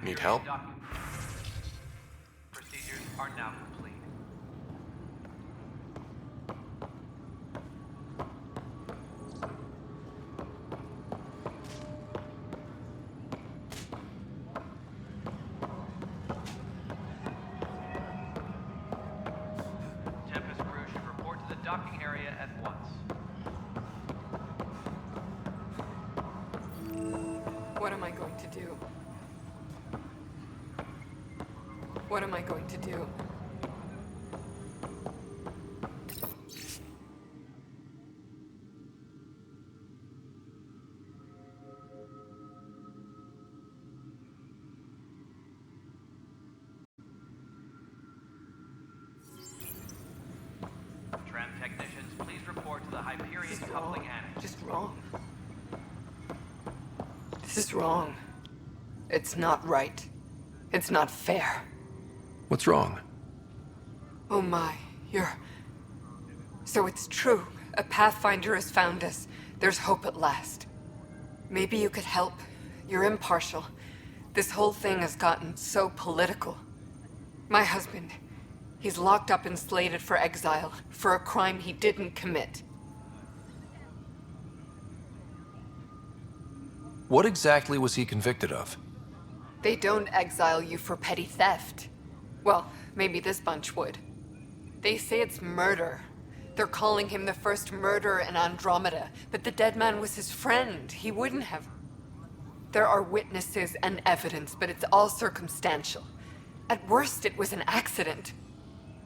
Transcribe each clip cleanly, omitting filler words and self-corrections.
Need help? Procedures are now complete. Tempest crew should report to the docking area at once. What am I going to do? What am I going to do? Tram technicians, please report to the Hyperion coupling annex. Just wrong. This is wrong. It's not right. It's not fair. What's wrong? Oh my, So it's true. A Pathfinder has found us. There's hope at last. Maybe you could help. You're impartial. This whole thing has gotten so political. My husband, he's locked up and slated for exile for a crime he didn't commit. What exactly was he convicted of? They don't exile you for petty theft. Well, maybe this bunch would. They say it's murder. They're calling him the first murderer in Andromeda, but the dead man was his friend. He wouldn't have. There are witnesses and evidence, but it's all circumstantial. At worst, it was an accident.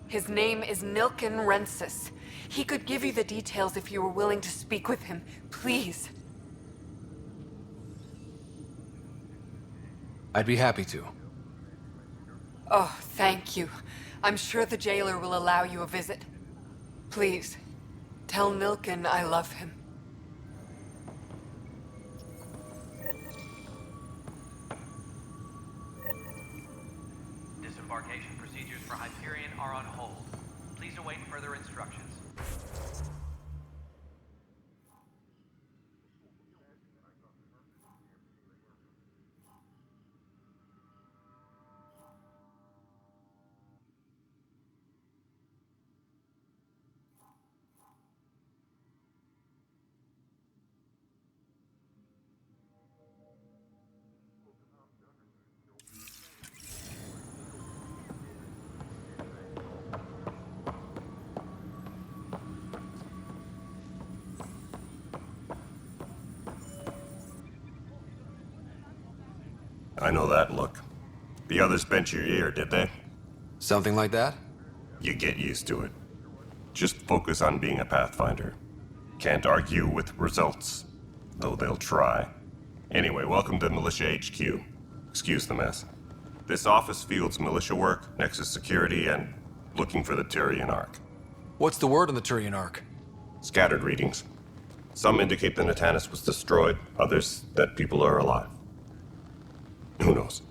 His name is Nilken Rensis. He could give you the details if you were willing to speak with him. Please. I'd be happy to. Oh, thank you. I'm sure the jailer will allow you a visit. Please, tell Nilken I love him. Disembarkation procedures for Hyperion are on hold. Please await further instructions. I know that look. The others bent your ear, did they? Something like that? You get used to it. Just focus on being a Pathfinder. Can't argue with results, though they'll try. Anyway, welcome to Militia HQ. Excuse the mess. This office fields militia work, Nexus security, and looking for the Turian Ark. What's the word on the Turian Ark? Scattered readings. Some indicate the Natanus was destroyed, others that people are alive. Who knows?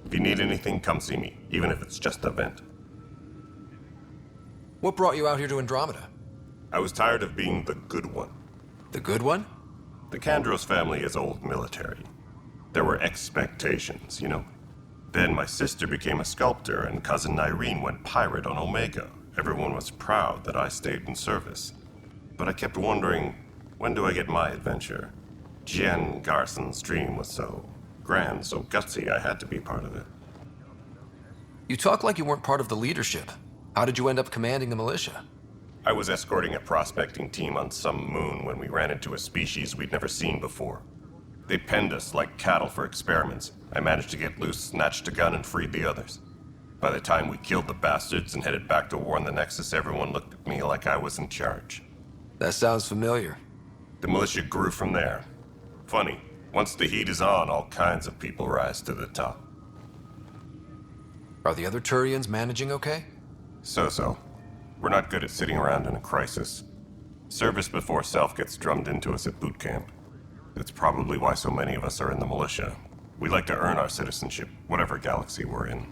If you need anything, come see me, even if it's just a vent. What brought you out here to Andromeda? I was tired of being the good one. The good one? The Kandros family is old military. There were expectations, you know. Then my sister became a sculptor and cousin Irene went pirate on Omega. Everyone was proud that I stayed in service. But I kept wondering, when do I get my adventure? Jen Garson's dream was so grand, so gutsy, I had to be part of it. You talk like you weren't part of the leadership. How did you end up commanding the militia? I was escorting a prospecting team on some moon when we ran into a species we'd never seen before. They penned us like cattle for experiments. I managed to get loose, snatched a gun, and freed the others. By the time we killed the bastards and headed back to war on the Nexus, everyone looked at me like I was in charge. That sounds familiar. The militia grew from there. Funny, once the heat is on, all kinds of people rise to the top. Are the other Turians managing okay? So-so. We're not good at sitting around in a crisis. Service before self gets drummed into us at boot camp. That's probably why so many of us are in the militia. We like to earn our citizenship, whatever galaxy we're in.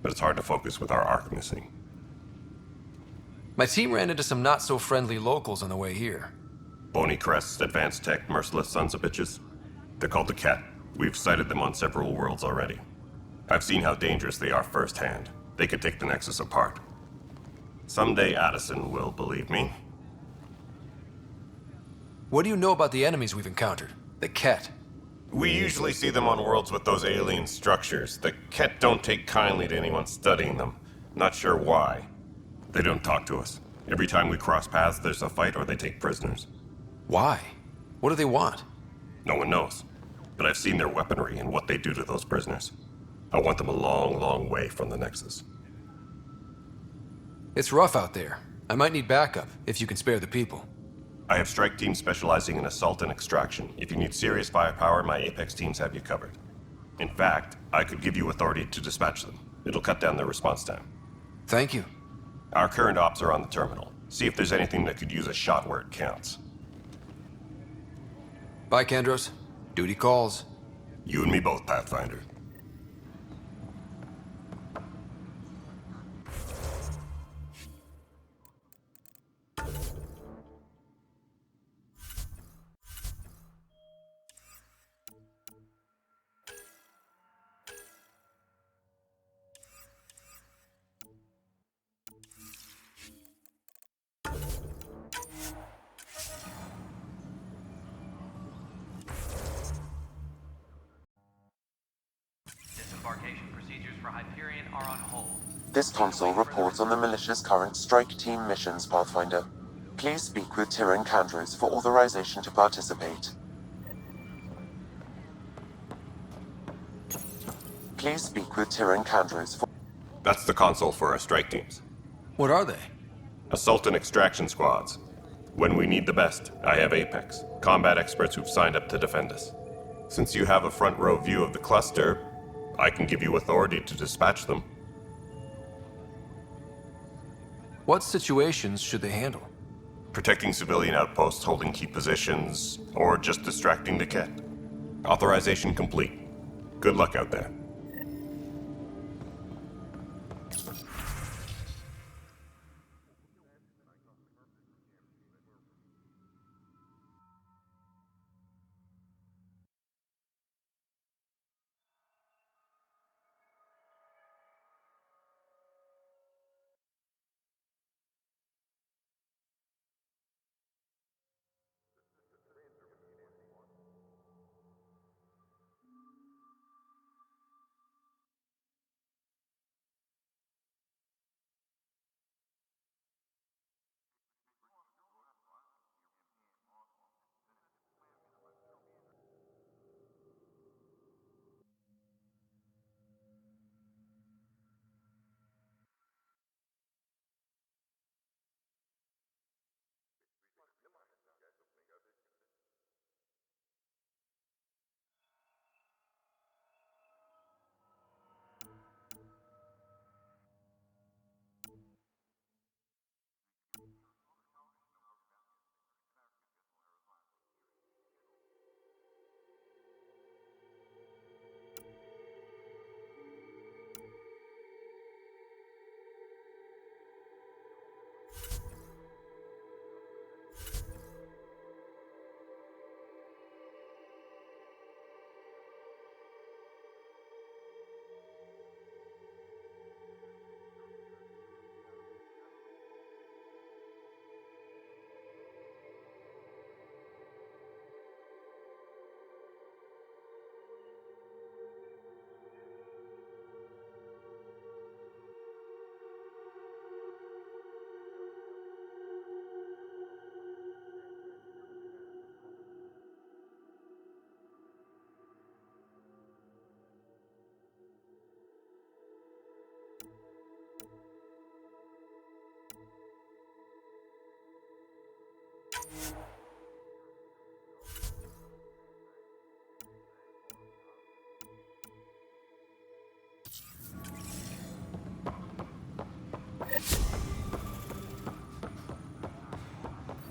But it's hard to focus with our arc missing. My team ran into some not-so-friendly locals on the way here. Bony crests, advanced tech, merciless sons of bitches. They're called the Cat. We've sighted them on several worlds already. I've seen how dangerous they are firsthand. They could take the Nexus apart. Someday Addison will believe me. What do you know about the enemies we've encountered? The Ket? We usually see them on worlds with those alien structures. The Ket don't take kindly to anyone studying them. Not sure why. They don't talk to us. Every time we cross paths, there's a fight or they take prisoners. Why? What do they want? No one knows. But I've seen their weaponry and what they do to those prisoners. I want them a long, long way from the Nexus. It's rough out there. I might need backup, if you can spare the people. I have strike teams specializing in assault and extraction. If you need serious firepower, my Apex teams have you covered. In fact, I could give you authority to dispatch them. It'll cut down their response time. Thank you. Our current ops are on the terminal. See if there's anything that could use a shot where it counts. Bye, Kandros. Duty calls. You and me both, Pathfinder. Disembarkation procedures for Hyperion are on hold. This console reports on the militia's current strike team missions, Pathfinder. Please speak with Tyrion Kandros for authorization to participate. Please speak with Tyrion Kandros for... That's the console for our strike teams. What are they? Assault and extraction squads. When we need the best, I have Apex, combat experts who've signed up to defend us. Since you have a front row view of the cluster, I can give you authority to dispatch them. What situations should they handle? Protecting civilian outposts, holding key positions, or just distracting the Ket. Authorization complete. Good luck out there.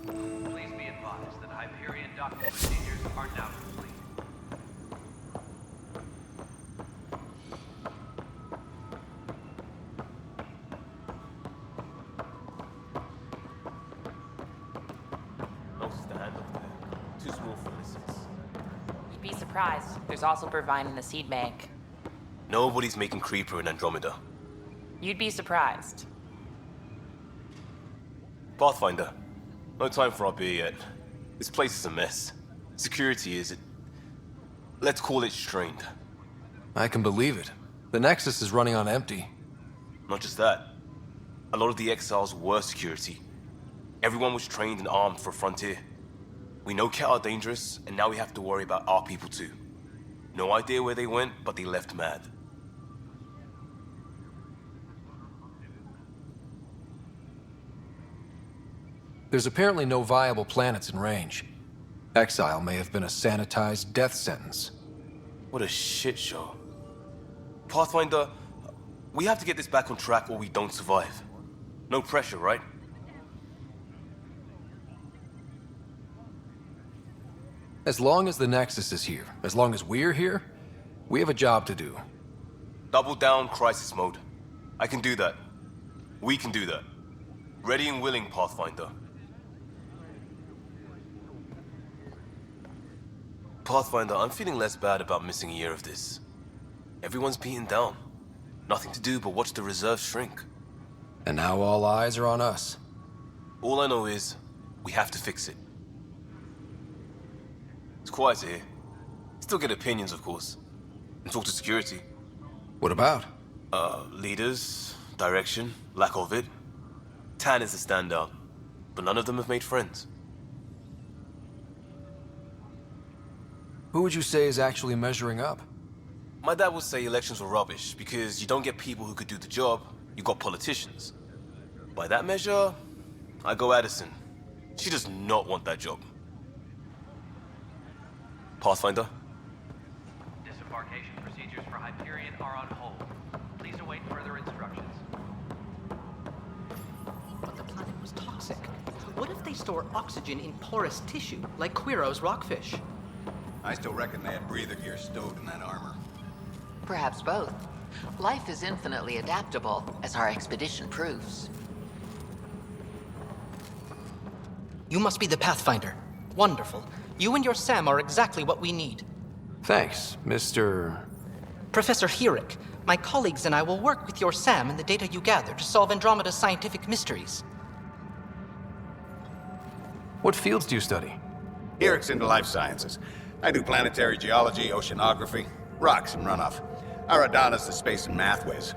Please be advised that Hyperion docking procedures are now complete. How's the hand up there? Too small for missions. You'd be surprised. There's also Purvine in the seed bank. Nobody's making Creeper in Andromeda. You'd be surprised. Pathfinder, no time for our beer yet. This place is a mess. Security is... let's call it strained. I can believe it. The Nexus is running on empty. Not just that. A lot of the exiles were security. Everyone was trained and armed for Frontier. We know Ket are dangerous, and now we have to worry about our people too. No idea where they went, but they left mad. There's apparently no viable planets in range. Exile may have been a sanitized death sentence. What a shit show. Pathfinder, we have to get this back on track or we don't survive. No pressure, right? As long as the Nexus is here, as long as we're here, we have a job to do. Double down crisis mode. I can do that. We can do that. Ready and willing, Pathfinder. Pathfinder, I'm feeling less bad about missing a year of this. Everyone's beaten down. Nothing to do but watch the reserves shrink. And now all eyes are on us. All I know is, we have to fix it. It's quieter here. Still get opinions, of course. And talk to security. What about? Leaders, direction, lack of it. Tan is the standout, but none of them have made friends. Who would you say is actually measuring up? My dad would say elections were rubbish because you don't get people who could do the job, you got politicians. By that measure, I go Addison. She does not want that job. Pathfinder? Disembarkation procedures for Hyperion are on hold. Please await further instructions. But the planet was toxic. What if they store oxygen in porous tissue, like Quiro's rockfish? I still reckon they had breather gear stowed in that armor. Perhaps both. Life is infinitely adaptable, as our expedition proves. You must be the Pathfinder. Wonderful. You and your Sam are exactly what we need. Thanks, Mr. Professor Herrick, my colleagues and I will work with your Sam and the data you gather to solve Andromeda's scientific mysteries. What fields do you study? Eric's into life sciences. I do planetary geology, oceanography, rocks and runoff. Aradana's the space and math whiz.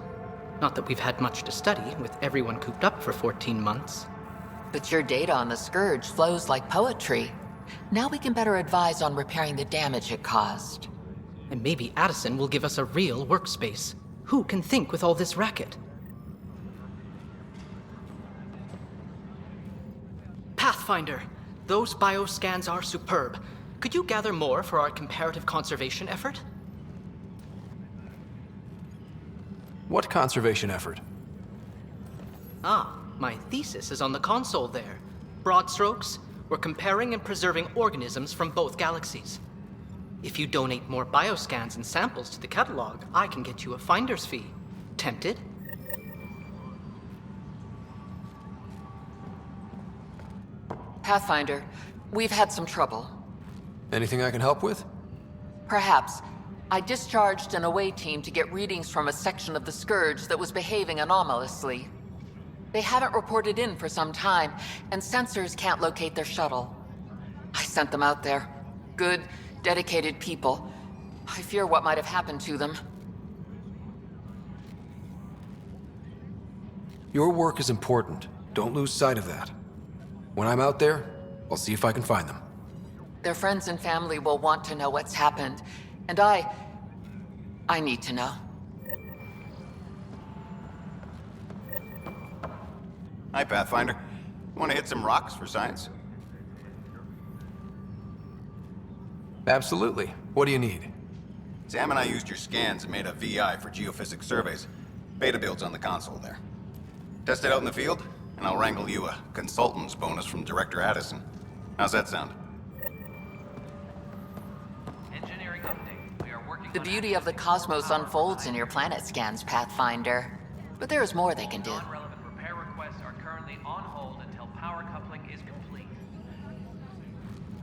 Not that we've had much to study, with everyone cooped up for 14 months. But your data on the Scourge flows like poetry. Now we can better advise on repairing the damage it caused. And maybe Addison will give us a real workspace. Who can think with all this racket? Pathfinder, those bioscans are superb. Could you gather more for our comparative conservation effort? What conservation effort? Ah, my thesis is on the console there. Broad strokes, we're comparing and preserving organisms from both galaxies. If you donate more bioscans and samples to the catalog, I can get you a finder's fee. Tempted? Pathfinder, we've had some trouble. Anything I can help with? Perhaps. I discharged an away team to get readings from a section of the Scourge that was behaving anomalously. They haven't reported in for some time, and sensors can't locate their shuttle. I sent them out there. Good, dedicated people. I fear what might have happened to them. Your work is important. Don't lose sight of that. When I'm out there, I'll see if I can find them. Their friends and family will want to know what's happened, and I need to know. Hi, Pathfinder. Want to hit some rocks for science? Absolutely. What do you need? Sam and I used your scans and made a VI for geophysics surveys. Beta builds on the console there. Test it out in the field, and I'll wrangle you a consultant's bonus from Director Addison. How's that sound? Engineering update. We are working The on beauty of the cosmos unfolds in your planet scans, Pathfinder. But there is more they can do. Non-relevant repair requests are currently on hold until power coupling is complete.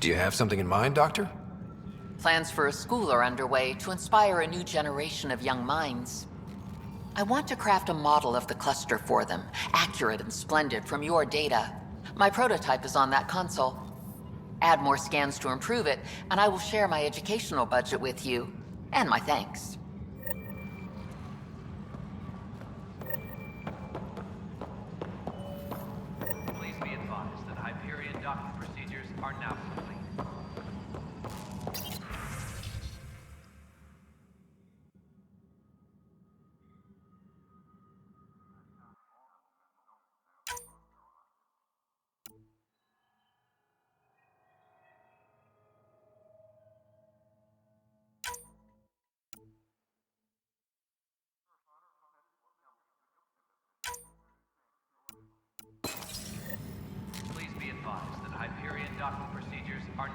Do you have something in mind, Doctor? Plans for a school are underway to inspire a new generation of young minds. I want to craft a model of the cluster for them, accurate and splendid from your data. My prototype is on that console. Add more scans to improve it, and I will share my educational budget with you, and my thanks. Please be advised that Hyperion docking procedures are now complete. Please be advised that Hyperion docking procedures are...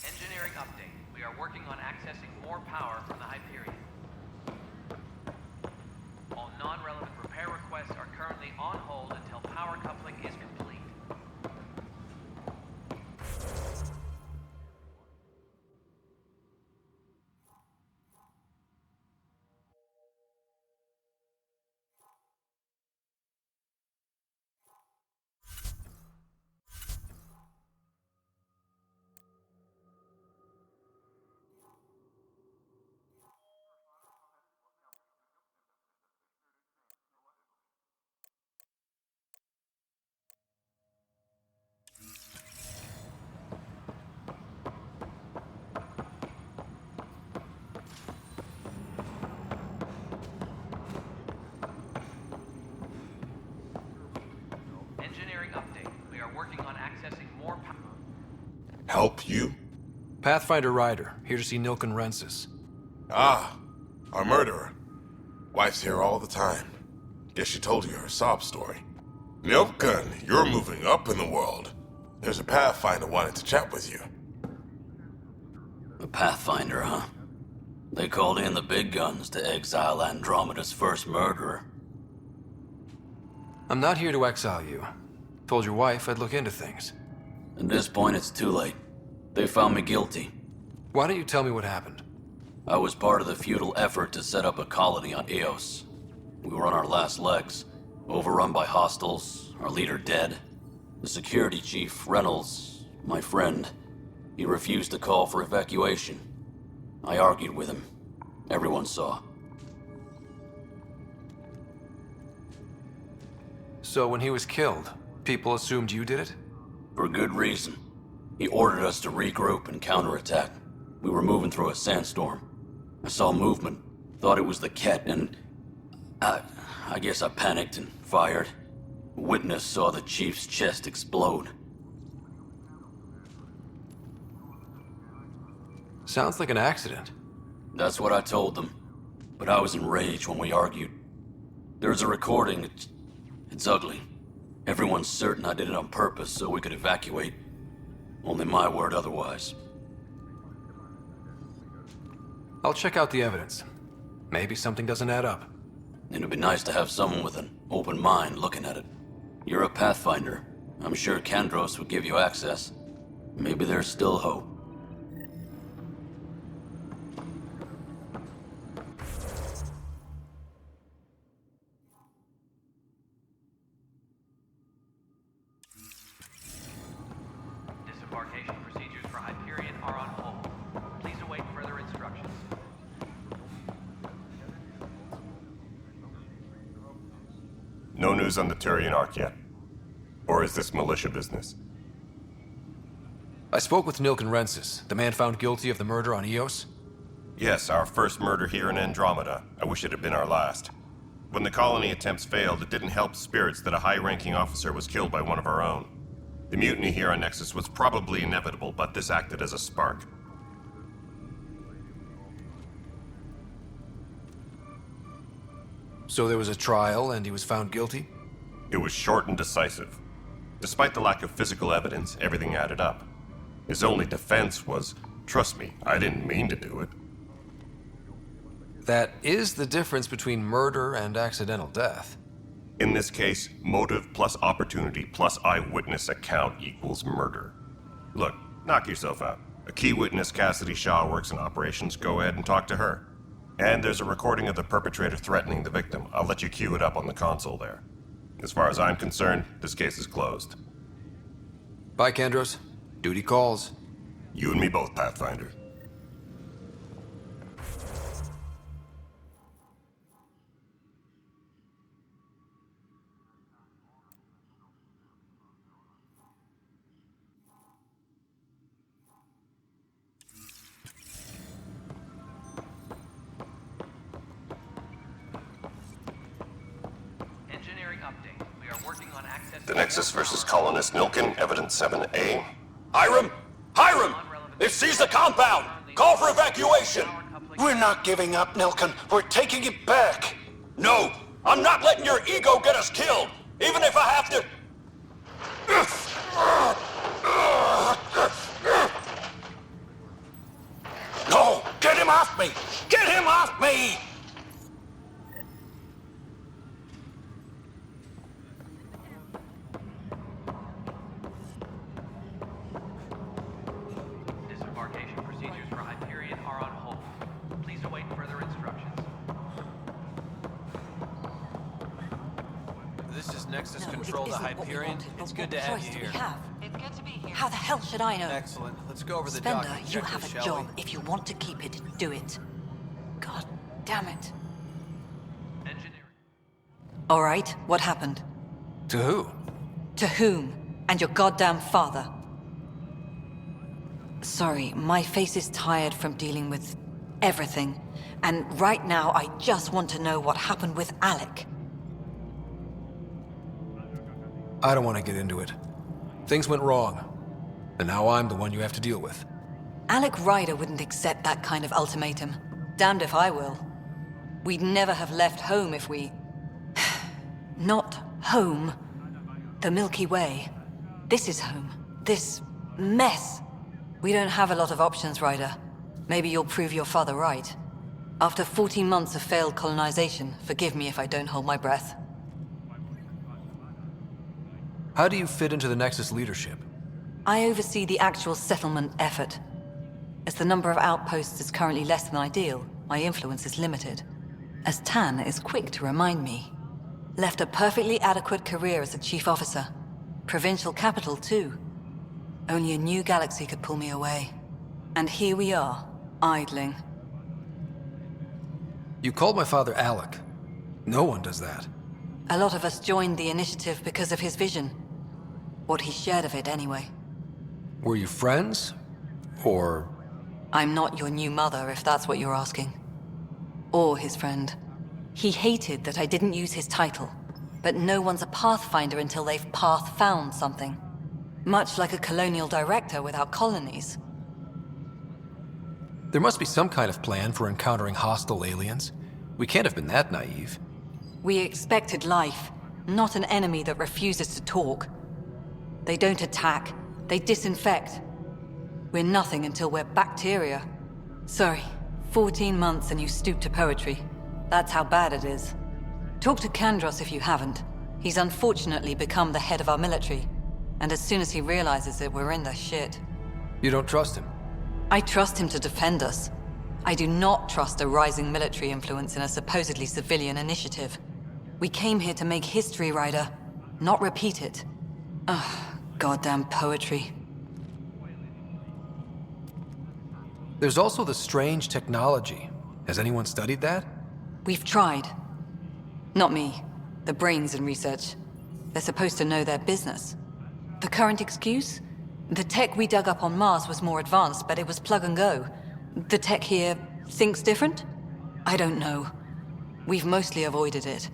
Engineering update. We are working on accessing more power from the Hyperion. All non-relevant repair requests are currently on hold until power coupling is complete. Engineering update. We are working on accessing more power. Help you? Pathfinder Ryder, here to see Nilken Rensis. Ah, our murderer. Wife's here all the time. Guess she told you her sob story. Nilken, you're moving up in the world. There's a Pathfinder wanting to chat with you. A Pathfinder, huh? They called in the big guns to exile Andromeda's first murderer. I'm not here to exile you. Told your wife I'd look into things. At this point, it's too late. They found me guilty. Why don't you tell me what happened? I was part of the futile effort to set up a colony on Eos. We were on our last legs, overrun by hostiles, our leader dead. The security chief, Reynolds, my friend, he refused to call for evacuation. I argued with him. Everyone saw. So when he was killed, people assumed you did it? For good reason. He ordered us to regroup and counterattack. We were moving through a sandstorm. I saw movement, thought it was the Ket, and I guess I panicked and fired. Witness saw the chief's chest explode. Sounds like an accident. That's what I told them. But I was enraged when we argued. There's a recording. It's ugly. Everyone's certain I did it on purpose so we could evacuate. Only my word otherwise. I'll check out the evidence. Maybe something doesn't add up. It'd be nice to have someone with an open mind looking at it. You're a Pathfinder. I'm sure Kandros would give you access. Maybe there's still hope. Disembarkation procedures for Hyperion are on hold. Please await further instructions. No news on the Turian Ark yet? Or is this militia business? I spoke with Nilken Rensis, the man found guilty of the murder on Eos. Yes, our first murder here in Andromeda. I wish it had been our last. When the colony attempts failed, it didn't help spirits that a high-ranking officer was killed by one of our own. The mutiny here on Nexus was probably inevitable, but this acted as a spark. So there was a trial and he was found guilty? It was short and decisive. Despite the lack of physical evidence, everything added up. His only defense was, trust me, I didn't mean to do it. That is the difference between murder and accidental death. In this case, motive plus opportunity plus eyewitness account equals murder. Look, knock yourself out. A key witness, Cassidy Shaw, works in operations. Go ahead and talk to her. And there's a recording of the perpetrator threatening the victim. I'll let you cue it up on the console there. As far as I'm concerned, this case is closed. Bye, Kandros. Duty calls. You and me both, Pathfinder. Engineering update. We are working on access. The Nexus versus Colonist Nilken, Evidence 7A. Hiram! Hiram! They've seized the compound! Call for evacuation! We're not giving up, Nilken. We're taking it back. No! I'm not letting your ego get us killed! Even if I have to... No! Get him off me! Get him off me! Disembarkation procedures for Hyperion are on hold. Please await further instructions. This is Nexus Control to Hyperion. It's good to have you here. It's good to be here. How the hell should I know? Excellent. Let's go over the Spender, document you checklist, have a shall job. we? If you want to keep it, do it. God damn it. Engineering. All right, what happened? To who? To whom? And your goddamn father. Sorry, my face is tired from dealing with everything. And right now, I just want to know what happened with Alec. I don't want to get into it. Things went wrong. And now I'm the one you have to deal with. Alec Ryder wouldn't accept that kind of ultimatum. Damned if I will. We'd never have left home if we... Not home. The Milky Way. This is home. This mess. We don't have a lot of options, Ryder. Maybe you'll prove your father right. After 14 months of failed colonization, forgive me if I don't hold my breath. How do you fit into the Nexus leadership? I oversee the actual settlement effort. As the number of outposts is currently less than ideal, my influence is limited. As Tan is quick to remind me. Left a perfectly adequate career as a chief officer. Provincial capital, too. Only a new galaxy could pull me away. And here we are, idling. You called my father Alec. No one does that. A lot of us joined the initiative because of his vision. What he shared of it, anyway. Were you friends? Or I'm not your new mother, if that's what you're asking. Or his friend. He hated that I didn't use his title. But no one's a pathfinder until they've path-found something. Much like a colonial director without colonies. There must be some kind of plan for encountering hostile aliens. We can't have been that naive. We expected life, not an enemy that refuses to talk. They don't attack, they disinfect. We're nothing until we're bacteria. Sorry, 14 months and you stoop to poetry. That's how bad it is. Talk to Kandros if you haven't. He's unfortunately become the head of our military. And as soon as he realizes it, we're in the shit. You don't trust him? I trust him to defend us. I do not trust a rising military influence in a supposedly civilian initiative. We came here to make history, Ryder, not repeat it. Ugh, goddamn poetry. There's also the strange technology. Has anyone studied that? We've tried. Not me. The brains in research. They're supposed to know their business. The current excuse? The tech we dug up on Mars was more advanced, but it was plug and go. The tech here thinks different? I don't know. We've mostly avoided it.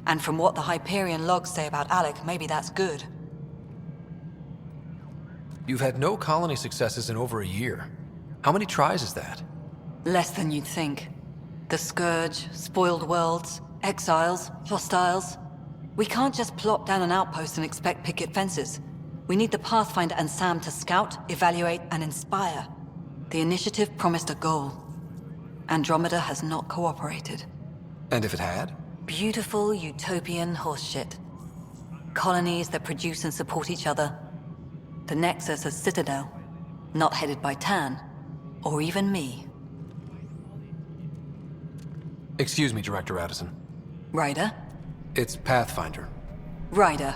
And from what the Hyperion logs say about Alec, maybe that's good. You've had no colony successes in over a year. How many tries is that? Less than you'd think. The Scourge, spoiled worlds, exiles, hostiles. We can't just plop down an outpost and expect picket fences. We need the Pathfinder and Sam to scout, evaluate, and inspire. The initiative promised a goal. Andromeda has not cooperated. And if it had? Beautiful utopian horseshit. Colonies that produce and support each other. The Nexus as Citadel, not headed by Tan, or even me. Excuse me, Director Addison. Ryder? It's Pathfinder. Ryder,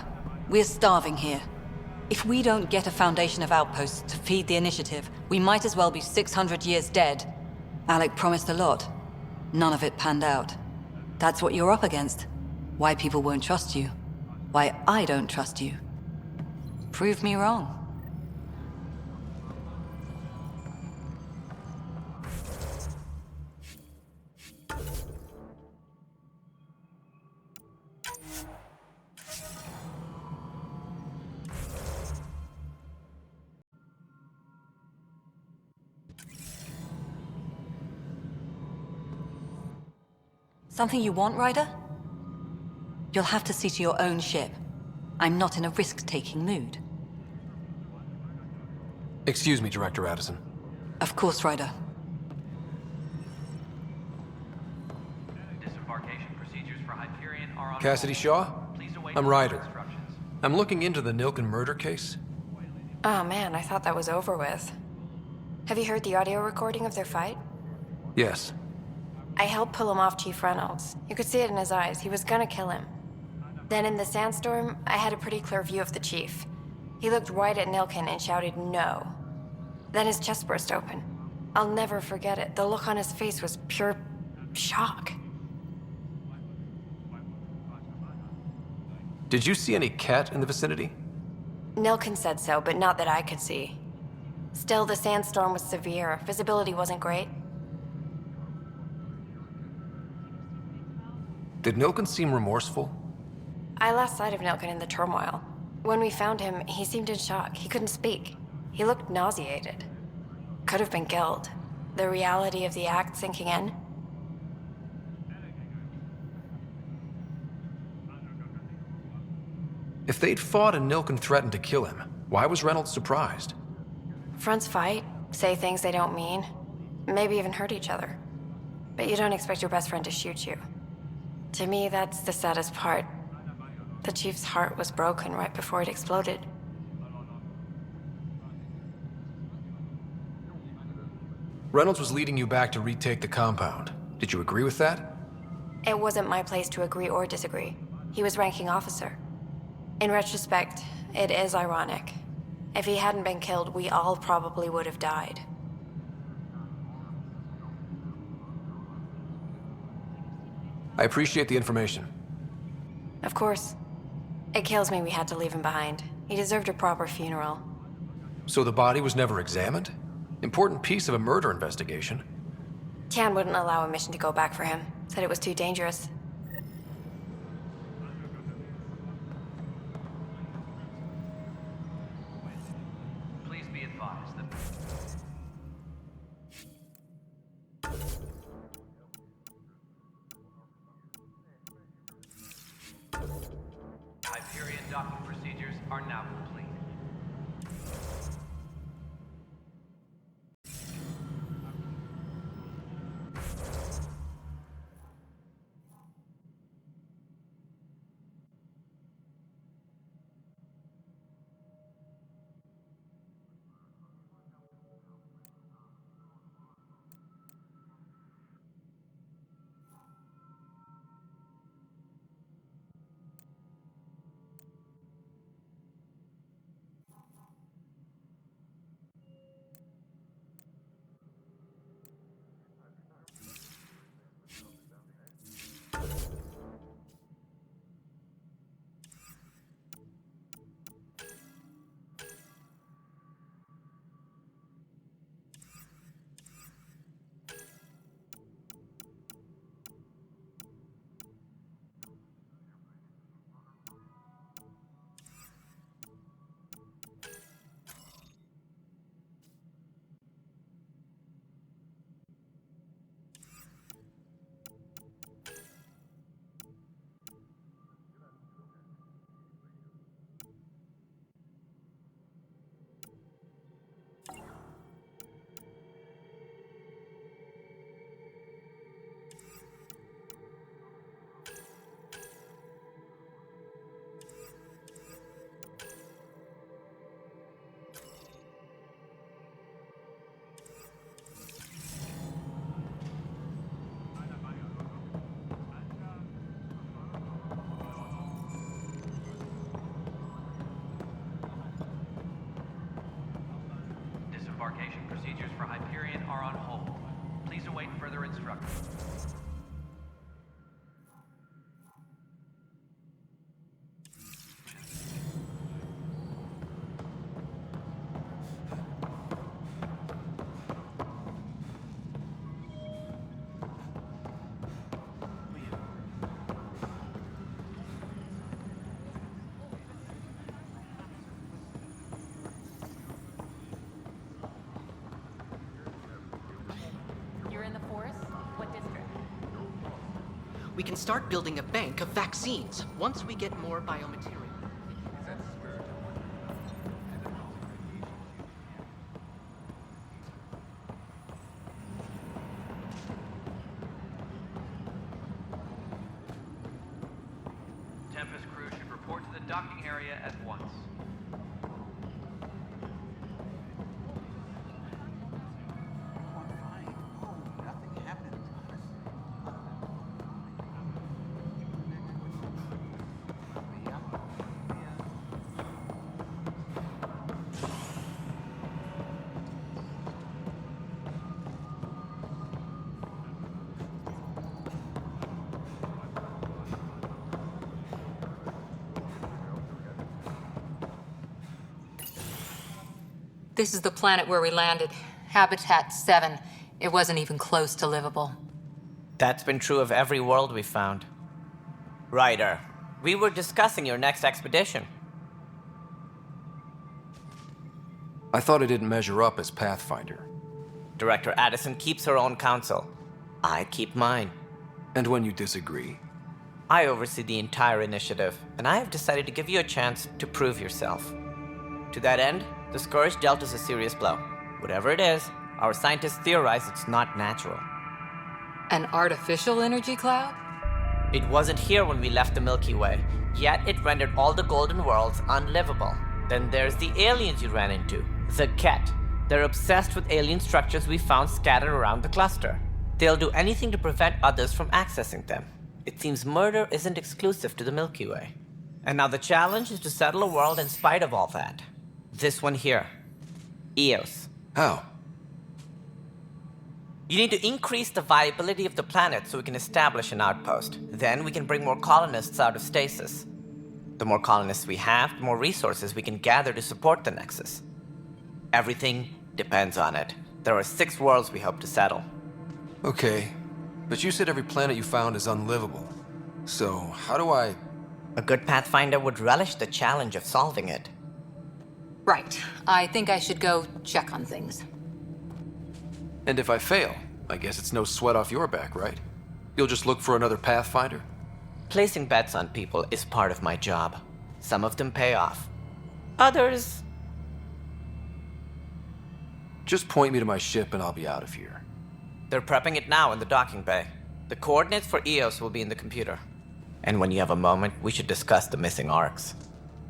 we're starving here. If we don't get a foundation of outposts to feed the initiative, we might as well be 600 years dead. Alec promised a lot. None of it panned out. That's what you're up against. Why people won't trust you. Why I don't trust you. Prove me wrong. Something you want, Ryder? You'll have to see to your own ship. I'm not in a risk-taking mood. Excuse me, Director Addison. Of course, Ryder. Disembarkation procedures for Hyperion are on. Cassidy Shaw? Please await I'm Ryder. instructions. I'm looking into the Nilken murder case. Oh man, I thought that was over with. Have you heard the audio recording of their fight? Yes. I helped pull him off Chief Reynolds. You could see it in his eyes. He was gonna kill him. Then in the sandstorm, I had a pretty clear view of the Chief. He looked right at Nilken and shouted no. Then his chest burst open. I'll never forget it. The look on his face was pure shock. Did you see any cat in the vicinity? Nilken said so, but not that I could see. Still, the sandstorm was severe. Visibility wasn't great. Did Nilken seem remorseful? I lost sight of Nilken in the turmoil. When we found him, he seemed in shock. He couldn't speak. He looked nauseated. Could have been killed. The reality of the act sinking in. If they'd fought and Nilken threatened to kill him, why was Reynolds surprised? Fronts fight, say things they don't mean, maybe even hurt each other. But you don't expect your best friend to shoot you. To me, that's the saddest part. The Chief's heart was broken right before it exploded. Reynolds was leading you back to retake the compound. Did you agree with that? It wasn't my place to agree or disagree. He was ranking officer. In retrospect, it is ironic. If he hadn't been killed, we all probably would have died. I appreciate the information. Of course. It kills me we had to leave him behind. He deserved a proper funeral. So the body was never examined? Important piece of a murder investigation. Tian wouldn't allow a mission to go back for him. Said it was too dangerous. Please be advised that Hyperion docking procedures are now complete. Disembarkation procedures for Hyperion are on hold. Please await further instructions. You're in the forest? What district? We can start building a bank of vaccines once we get more biomaterial. Tempest crew should report to the docking area at once. This is the planet where we landed. Habitat 7. It wasn't even close to livable. That's been true of every world we found. Ryder, we were discussing your next expedition. I thought it didn't measure up as Pathfinder. Director Addison keeps her own counsel. I keep mine. And when you disagree? I oversee the entire initiative, and I have decided to give you a chance to prove yourself. To that end, the Scourge dealt us a serious blow. Whatever it is, our scientists theorize it's not natural. An artificial energy cloud? It wasn't here when we left the Milky Way, yet it rendered all the golden worlds unlivable. Then there's the aliens you ran into, the Ket. They're obsessed with alien structures we found scattered around the cluster. They'll do anything to prevent others from accessing them. It seems murder isn't exclusive to the Milky Way. And now the challenge is to settle a world in spite of all that. This one here. Eos. How? You need to increase the viability of the planet so we can establish an outpost. Then we can bring more colonists out of stasis. The more colonists we have, the more resources we can gather to support the Nexus. Everything depends on it. There are 6 worlds we hope to settle. Okay, but you said every planet you found is unlivable. So, how do I... A good Pathfinder would relish the challenge of solving it. Right. I think I should go check on things. And if I fail, I guess it's no sweat off your back, right? You'll just look for another Pathfinder? Placing bets on people is part of my job. Some of them pay off. Others... Just point me to my ship and I'll be out of here. They're prepping it now in the docking bay. The coordinates for EOS will be in the computer. And when you have a moment, we should discuss the missing arcs.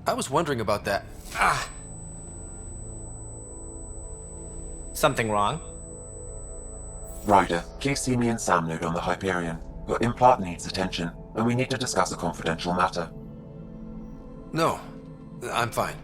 I was wondering about that. Ah! Something wrong? Ryder, please see me and Sam Node on the Hyperion. Your implant needs attention, and we need to discuss a confidential matter. No, I'm fine.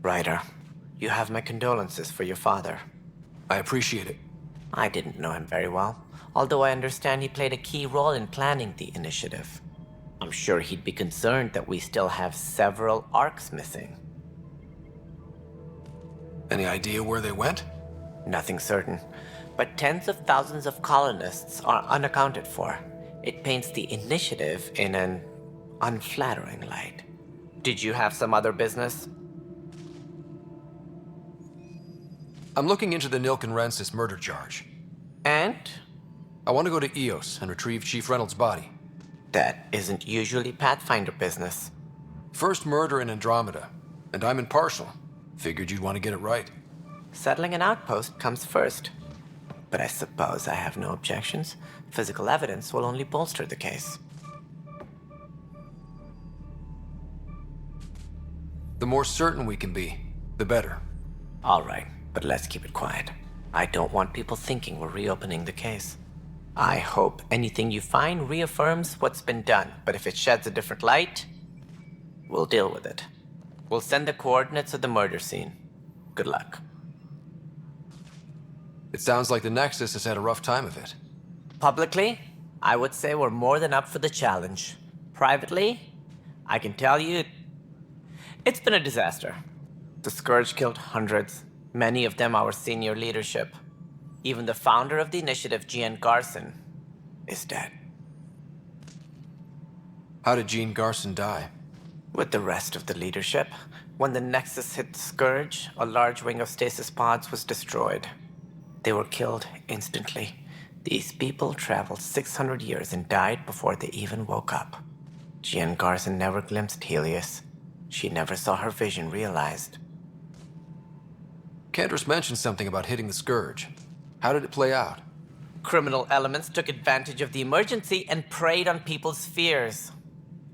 Ryder, you have my condolences for your father. I appreciate it. I didn't know him very well, although I understand he played a key role in planning the initiative. I'm sure he'd be concerned that we still have several arcs missing. Any idea where they went? Nothing certain, but tens of thousands of colonists are unaccounted for. It paints the initiative in an unflattering light. Did you have some other business? I'm looking into the Nilken Rensis murder charge. And? I want to go to EOS and retrieve Chief Reynolds' body. That isn't usually Pathfinder business. First murder in Andromeda, and I'm impartial. Figured you'd want to get it right. Settling an outpost comes first. But I suppose I have no objections. Physical evidence will only bolster the case. The more certain we can be, the better. All right, but let's keep it quiet. I don't want people thinking we're reopening the case. I hope anything you find reaffirms what's been done, but if it sheds a different light, we'll deal with it. We'll send the coordinates of the murder scene. Good luck. It sounds like the Nexus has had a rough time of it. Publicly, I would say we're more than up for the challenge. Privately, I can tell you, it's been a disaster. The Scourge killed hundreds, many of them our senior leadership. Even the founder of the initiative, Jean Garson, is dead. How did Jean Garson die? With the rest of the leadership, when the Nexus hit the Scourge, a large wing of stasis pods was destroyed. They were killed instantly. These people traveled 600 years and died before they even woke up. Jean Garson never glimpsed Helios. She never saw her vision realized. Candra's mentioned something about hitting the Scourge. How did it play out? Criminal elements took advantage of the emergency and preyed on people's fears.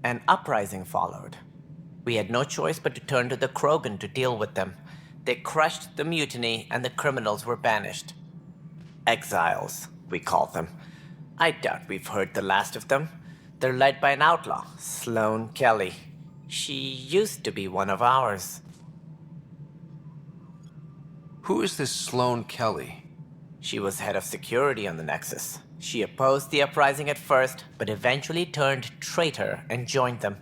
An uprising followed. We had no choice but to turn to the Krogan to deal with them. They crushed the mutiny and the criminals were banished. Exiles, we call them. I doubt we've heard the last of them. They're led by an outlaw, Sloane Kelly. She used to be one of ours. Who is this Sloane Kelly? She was head of security on the Nexus. She opposed the uprising at first, but eventually turned traitor and joined them.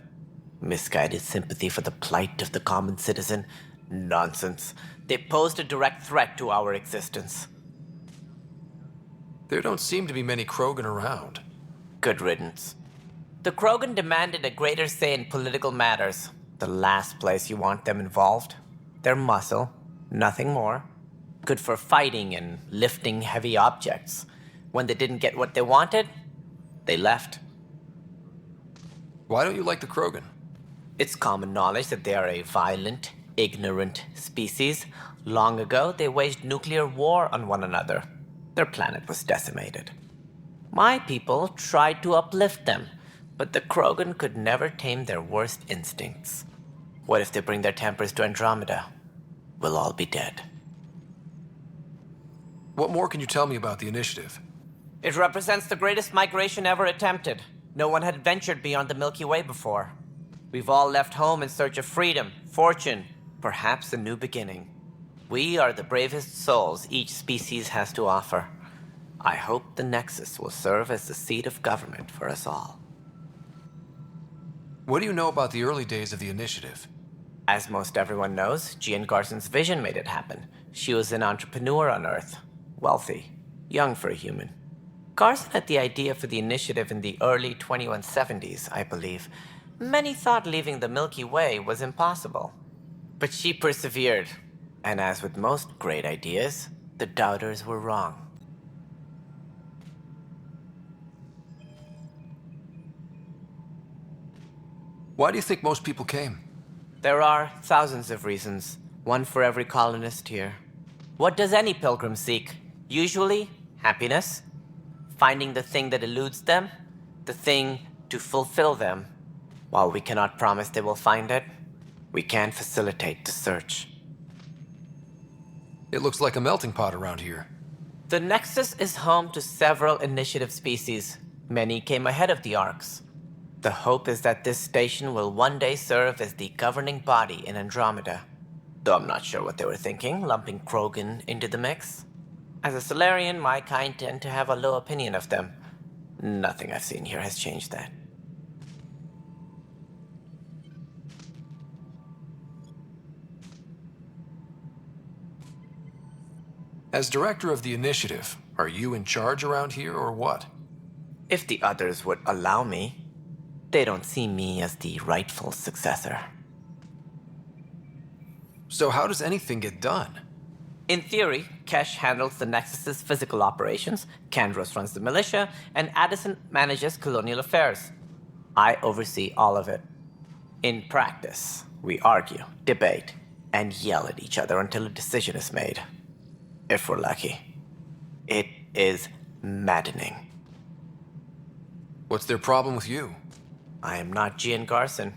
Misguided sympathy for the plight of the common citizen? Nonsense. They posed a direct threat to our existence. There don't seem to be many Krogan around. Good riddance. The Krogan demanded a greater say in political matters. The last place you want them involved. Their muscle, nothing more. Good for fighting and lifting heavy objects. When they didn't get what they wanted, they left. Why don't you like the Krogan? It's common knowledge that they are a violent, ignorant species. Long ago, they waged nuclear war on one another. Their planet was decimated. My people tried to uplift them, but the Krogan could never tame their worst instincts. What if they bring their tempers to Andromeda? We'll all be dead. What more can you tell me about the initiative? It represents the greatest migration ever attempted. No one had ventured beyond the Milky Way before. We've all left home in search of freedom, fortune, perhaps a new beginning. We are the bravest souls each species has to offer. I hope the Nexus will serve as the seat of government for us all. What do you know about the early days of the initiative? As most everyone knows, Jean Garson's vision made it happen. She was an entrepreneur on Earth. Wealthy. Young for a human. Garson had the idea for the initiative in the early 2170s, I believe. Many thought leaving the Milky Way was impossible. But she persevered. And as with most great ideas, the doubters were wrong. Why do you think most people came? There are thousands of reasons, one for every colonist here. What does any pilgrim seek? Usually, happiness. Finding the thing that eludes them, the thing to fulfill them. While we cannot promise they will find it, we can facilitate the search. It looks like a melting pot around here. The Nexus is home to several initiative species. Many came ahead of the Arks. The hope is that this station will one day serve as the governing body in Andromeda. Though I'm not sure what they were thinking, lumping Krogan into the mix. As a Solarian, my kind tend to have a low opinion of them. Nothing I've seen here has changed that. As director of the initiative, are you in charge around here or what? If the others would allow me, they don't see me as the rightful successor. So how does anything get done? In theory, Kesh handles the Nexus's physical operations, Kandros runs the militia, and Addison manages colonial affairs. I oversee all of it. In practice, we argue, debate, and yell at each other until a decision is made. If we're lucky. It is maddening. What's their problem with you? I am not Jean Garson.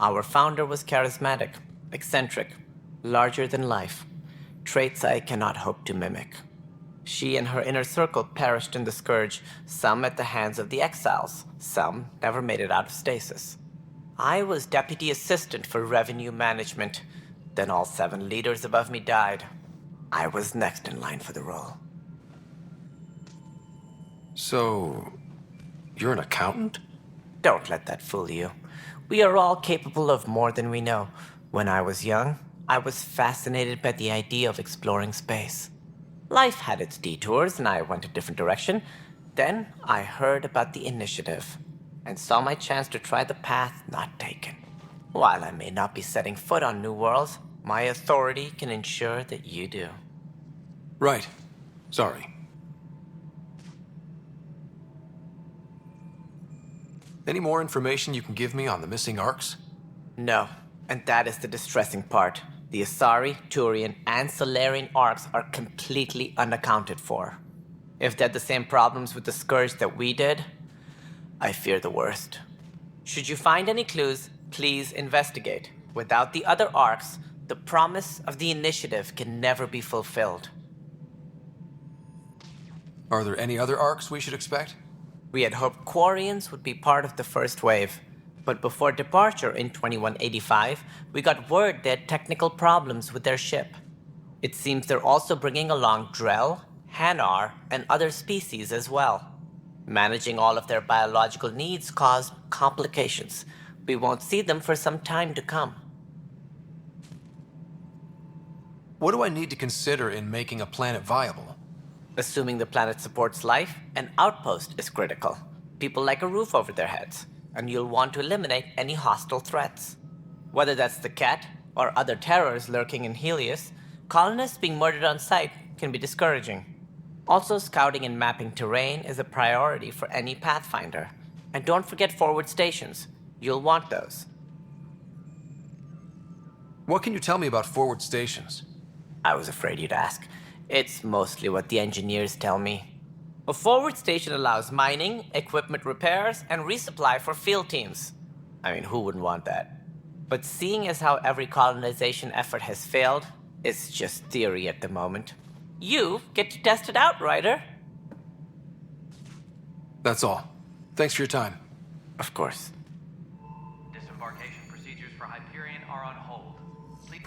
Our founder was charismatic, eccentric, larger than life. Traits I cannot hope to mimic. She and her inner circle perished in the Scourge, some at the hands of the Exiles, some never made it out of stasis. I was deputy assistant for revenue management. Then all 7 leaders above me died. I was next in line for the role. So, you're an accountant? Don't let that fool you. We are all capable of more than we know. When I was young, I was fascinated by the idea of exploring space. Life had its detours and I went a different direction. Then I heard about the initiative and saw my chance to try the path not taken. While I may not be setting foot on New Worlds, my authority can ensure that you do. Right. Sorry. Any more information you can give me on the missing arcs? No, and that is the distressing part. The Asari, Turian, and Solarian arcs are completely unaccounted for. If they had the same problems with the Scourge that we did, I fear the worst. Should you find any clues, please investigate. Without the other arcs, the promise of the Initiative can never be fulfilled. Are there any other arcs we should expect? We had hoped Quarians would be part of the first wave, but before departure in 2185, we got word they had technical problems with their ship. It seems they're also bringing along Drell, Hanar, and other species as well. Managing all of their biological needs caused complications. We won't see them for some time to come. What do I need to consider in making a planet viable? Assuming the planet supports life, an outpost is critical. People like a roof over their heads, and you'll want to eliminate any hostile threats. Whether that's the Cat or other terrors lurking in Helios, colonists being murdered on sight can be discouraging. Also, scouting and mapping terrain is a priority for any Pathfinder. And don't forget forward stations. You'll want those. What can you tell me about forward stations? I was afraid you'd ask. It's mostly what the engineers tell me. A forward station allows mining, equipment repairs, and resupply for field teams. I mean, who wouldn't want that? But seeing as how every colonization effort has failed, it's just theory at the moment. You get to test it out, Ryder. That's all. Thanks for your time. Of course. Disembarkation procedures for Hyperion are on hold. Please...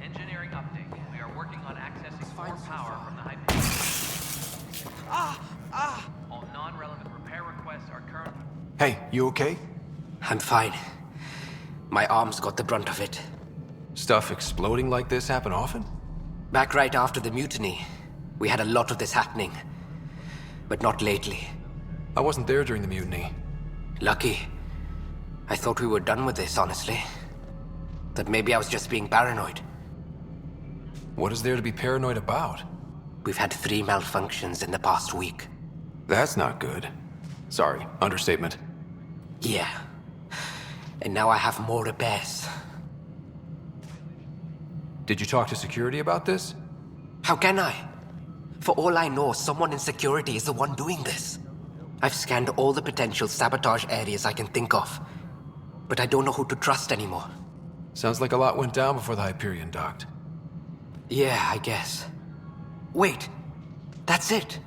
Engineering update. We are working on accessing more power from the Hyperion. All non-relevant repair requests are currently... Hey, you okay? I'm fine. My arms got the brunt of it. Stuff exploding like this happen often? Back right after the mutiny, we had a lot of this happening. But not lately. I wasn't there during the mutiny. Lucky. I thought we were done with this, honestly. That maybe I was just being paranoid. What is there to be paranoid about? We've had 3 malfunctions in the past week. That's not good. Sorry, understatement. Yeah. And now I have more repairs. Did you talk to security about this? How can I? For all I know, someone in security is the one doing this. I've scanned all the potential sabotage areas I can think of. But I don't know who to trust anymore. Sounds like a lot went down before the Hyperion docked. Yeah, I guess. Wait. That's it.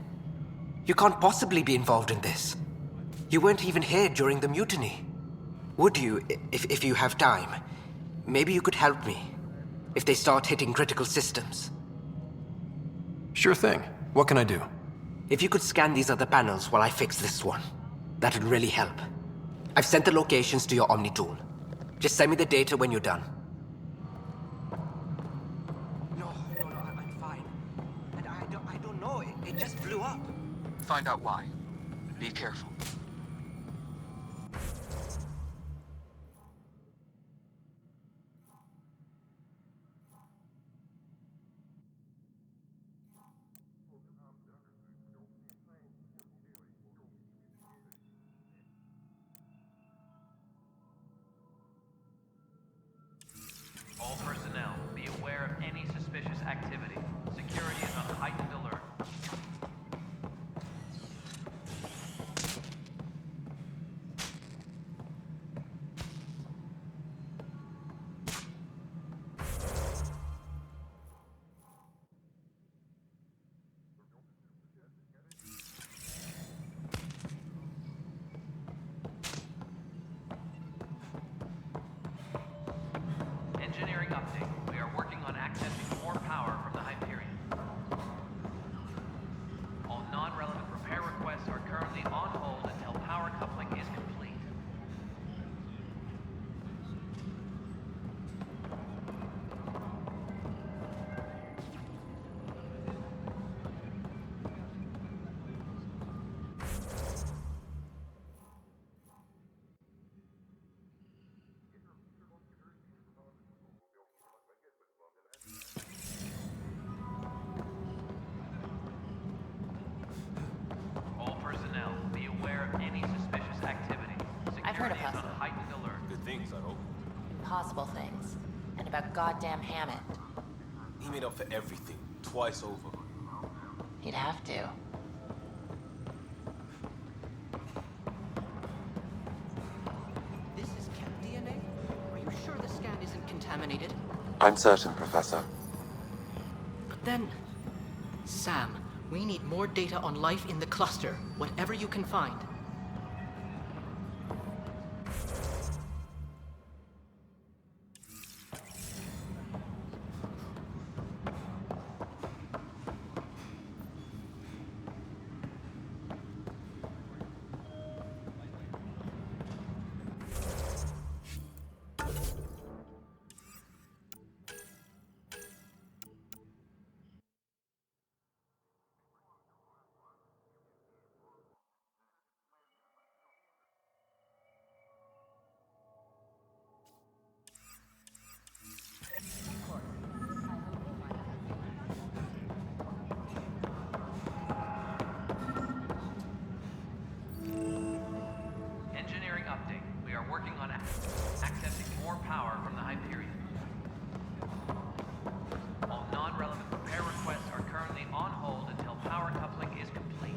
You can't possibly be involved in this. You weren't even here during the mutiny. Would you, if you have time? Maybe you could help me. If they start hitting critical systems. Sure thing. What can I do? If you could scan these other panels while I fix this one, that'd really help. I've sent the locations to your Omni tool. Just send me the data when you're done. No, I'm fine. And I don't know, it just blew up. Find out why. Be careful. All personnel, be aware of any suspicious activity. Security is on heightened alert. Engineering update. We are working on accessing more power from the Hyperion. All non-relevant repair requests are currently on hold until power coupling is complete. All personnel, be aware of any suspicious activity. I've heard of Security is on Hustler. heightened alert. Good things, I hope. Impossible things. And about goddamn Hammond. He made up for everything, twice over. He'd have to. This is Cat DNA? Are you sure the scan isn't contaminated? I'm certain, Professor. Then, Sam, we need more data on life in the cluster, whatever you can find. Engineering update. We are working on accessing more power from the Hyperion. All non-relevant repair requests are currently on hold until power coupling is complete.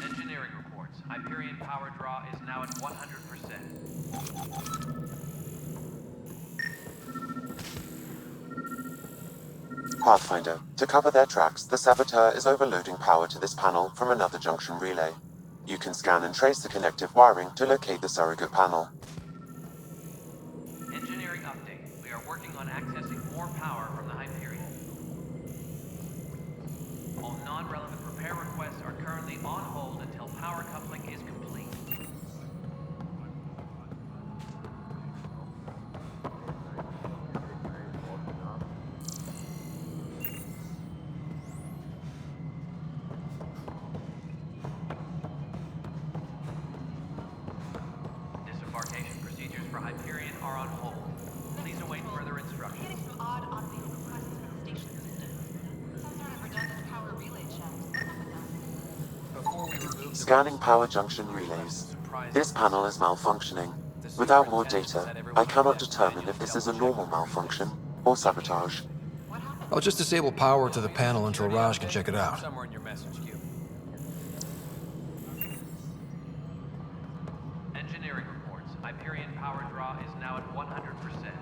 Engineering reports. Hyperion power draw is now at 100%. Pathfinder, to cover their tracks, the Saboteur is overloading power to this panel from another junction relay. You can scan and trace the connective wiring to locate the surrogate panel. Engineering update. We are working on accessing more power from the Hyperion. All non-relevant repair requests are currently on hold until power coupling is complete. Disembarkation procedures for Hyperion are on hold. Please await further instructions. Getting some odd automated requests from the station system. Some sort of redundant power Scanning power junction relays. This panel is malfunctioning. Without more data, I cannot determine if this is a normal malfunction or sabotage. I'll just disable power to the panel until Raj can check it out. Somewhere in your message queue. Engineering reports. Hyperion power draw is now at 100%.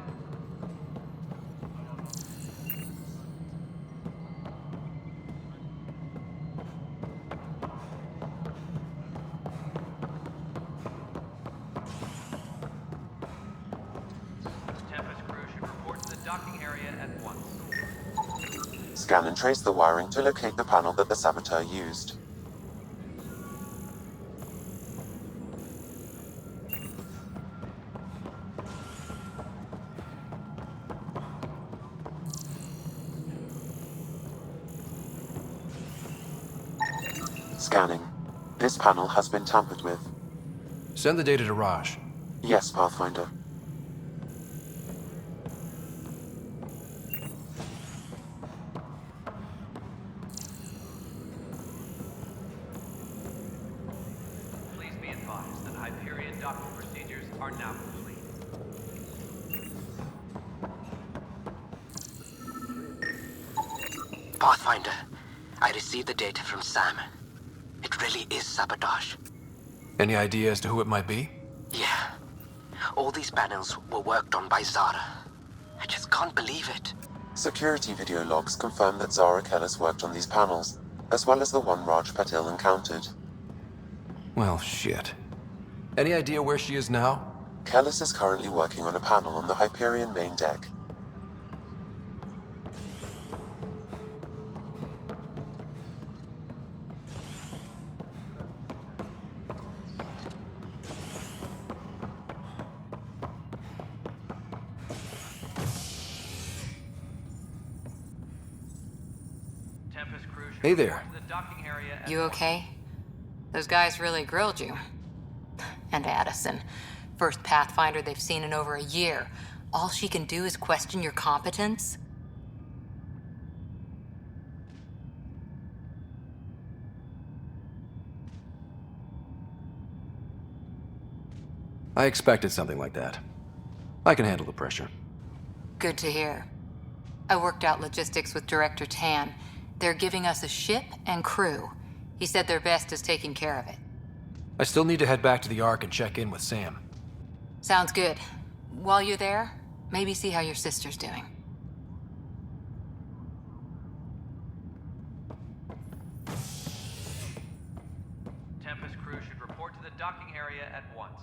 Tempest crew should report to the docking area at once. Scan and trace the wiring to locate the panel that the saboteur used. Scanning. This panel has been tampered with. Send the data to Raj. Yes, Pathfinder. Please be advised that Hyperion docking procedures are now complete. Pathfinder, I received the data from Sam. It really is sabotage. Any idea as to who it might be? Yeah. All these panels were worked on by Zara. I just can't believe it. Security video logs confirm that Zara Kellis worked on these panels, as well as the one Raj Patil encountered. Well, shit. Any idea where she is now? Kellis is currently working on a panel on the Hyperion main deck. Tempest crew should Hey report there. to the docking area at You okay? Those guys really grilled you. And Addison. First Pathfinder they've seen in over a year. All she can do is question your competence? I expected something like that. I can handle the pressure. Good to hear. I worked out logistics with Director Tan. They're giving us a ship and crew. He said their best is taking care of it. I still need to head back to the Ark and check in with Sam. Sounds good. While you're there, maybe see how your sister's doing. Tempest crew should report to the docking area at once.